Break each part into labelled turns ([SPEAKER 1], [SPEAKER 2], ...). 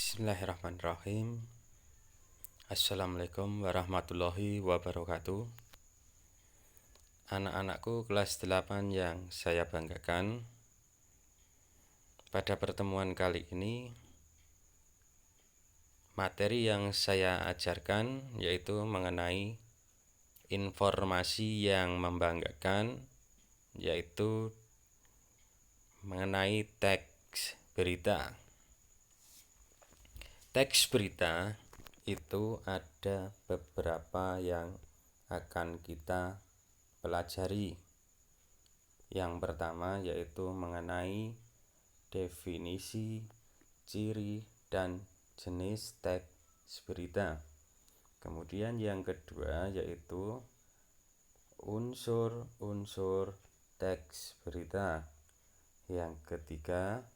[SPEAKER 1] Bismillahirrahmanirrahim. Assalamualaikum warahmatullahi wabarakatuh. Anak-anakku kelas 8 yang saya banggakan, pada pertemuan kali ini materi yang saya ajarkan yaitu mengenai informasi yang membanggakan, yaitu mengenai teks berita. Teks berita itu ada beberapa yang akan kita pelajari. Yang pertama yaitu mengenai definisi, ciri, dan jenis teks berita. Kemudian yang kedua yaitu unsur-unsur teks berita. Yang ketiga,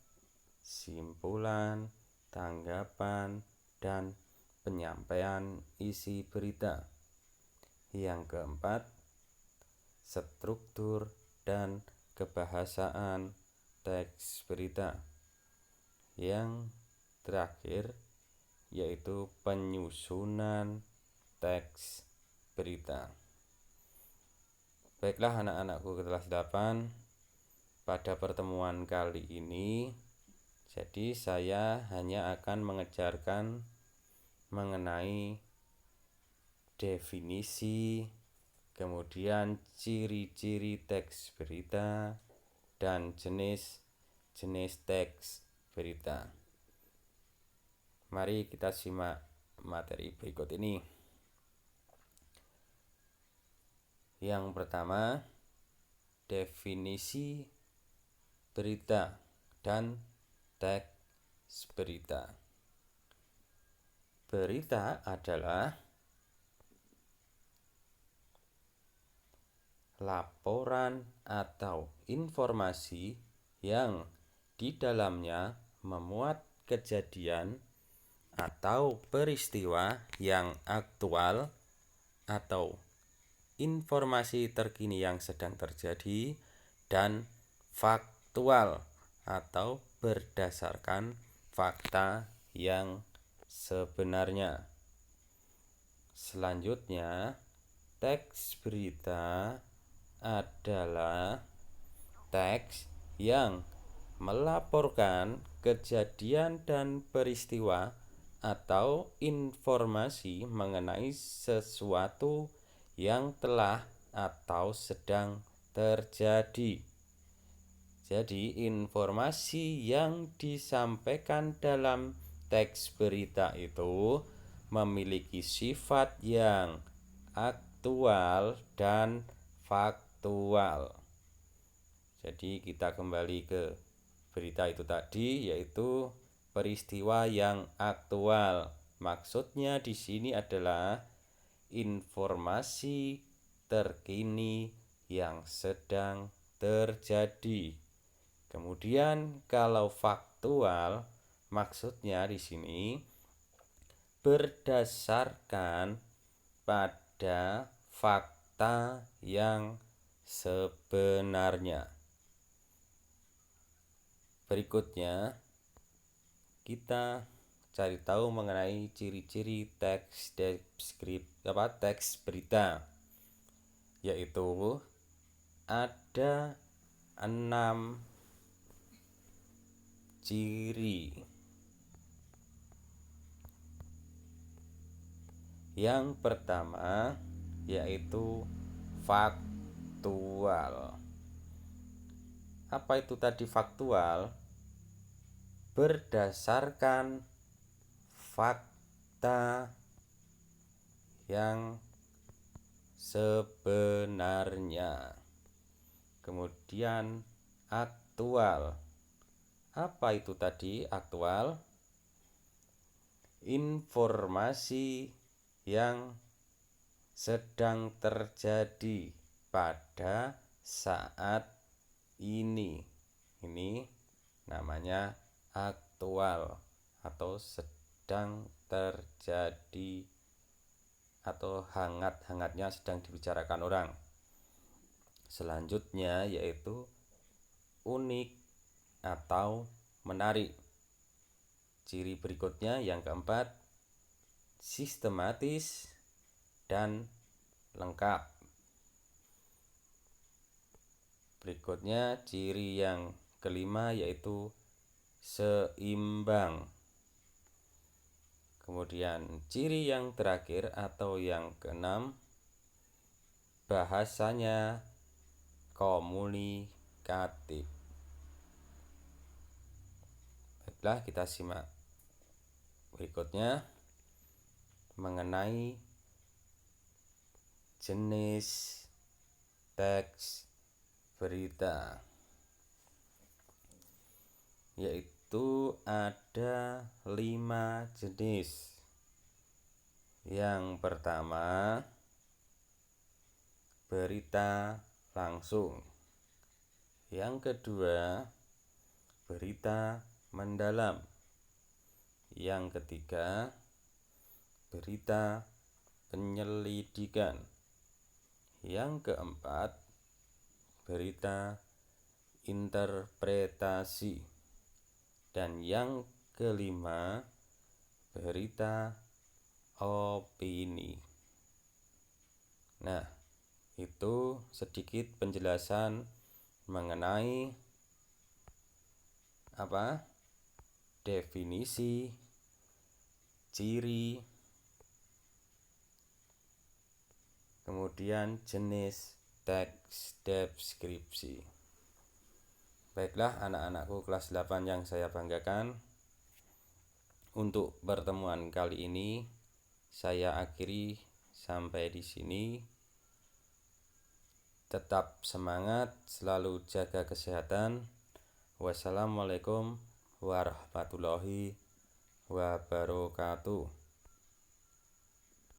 [SPEAKER 1] simpulan, tanggapan, dan penyampaian isi berita. Yang keempat, struktur dan kebahasaan teks berita. Yang terakhir yaitu penyusunan teks berita. Baiklah anak-anakku kelas 8, pada pertemuan kali ini jadi saya hanya akan mengajarkan mengenai definisi, kemudian ciri-ciri teks berita, dan jenis teks berita. Mari kita simak materi berikut ini. Yang pertama, definisi berita dan teks berita. Berita adalah laporan atau informasi yang di dalamnya memuat kejadian atau peristiwa yang aktual atau informasi terkini yang sedang terjadi dan faktual atau berdasarkan fakta yang sebenarnya. Selanjutnya, teks berita adalah teks yang melaporkan kejadian dan peristiwa atau informasi mengenai sesuatu yang telah atau sedang terjadi. Jadi informasi yang disampaikan dalam teks berita itu memiliki sifat yang aktual dan faktual. Jadi kita kembali ke berita itu tadi, yaitu peristiwa yang aktual. Maksudnya di sini adalah informasi terkini yang sedang terjadi. Kemudian kalau faktual, maksudnya di sini berdasarkan pada fakta yang sebenarnya. Berikutnya kita cari tahu mengenai ciri-ciri teks berita, yaitu ada 6 ciri. Yang pertama yaitu faktual. Apa itu tadi faktual? Berdasarkan fakta yang sebenarnya. Kemudian aktual. Apa itu tadi aktual? Informasi yang sedang terjadi pada saat ini. Ini namanya aktual atau sedang terjadi atau hangat-hangatnya sedang dibicarakan orang. Selanjutnya yaitu unik atau menarik. Ciri berikutnya yang keempat, sistematis dan lengkap. Berikutnya ciri yang kelima yaitu seimbang. Kemudian ciri yang terakhir atau yang keenam, bahasanya komunikatif. Baiklah, kita simak berikutnya mengenai jenis teks berita, yaitu ada 5 jenis. Yang pertama, berita langsung. Yang kedua, berita mendalam. Yang ketiga, berita penyelidikan. Yang keempat, berita interpretasi. Dan yang kelima, berita opini. Nah, itu sedikit penjelasan mengenai definisi, ciri, kemudian jenis teks deskripsi. Baiklah anak-anakku kelas 8 yang saya banggakan, untuk pertemuan kali ini saya akhiri sampai di sini. Tetap semangat, selalu jaga kesehatan. Wassalamualaikum warahmatullahi wabarakatuh.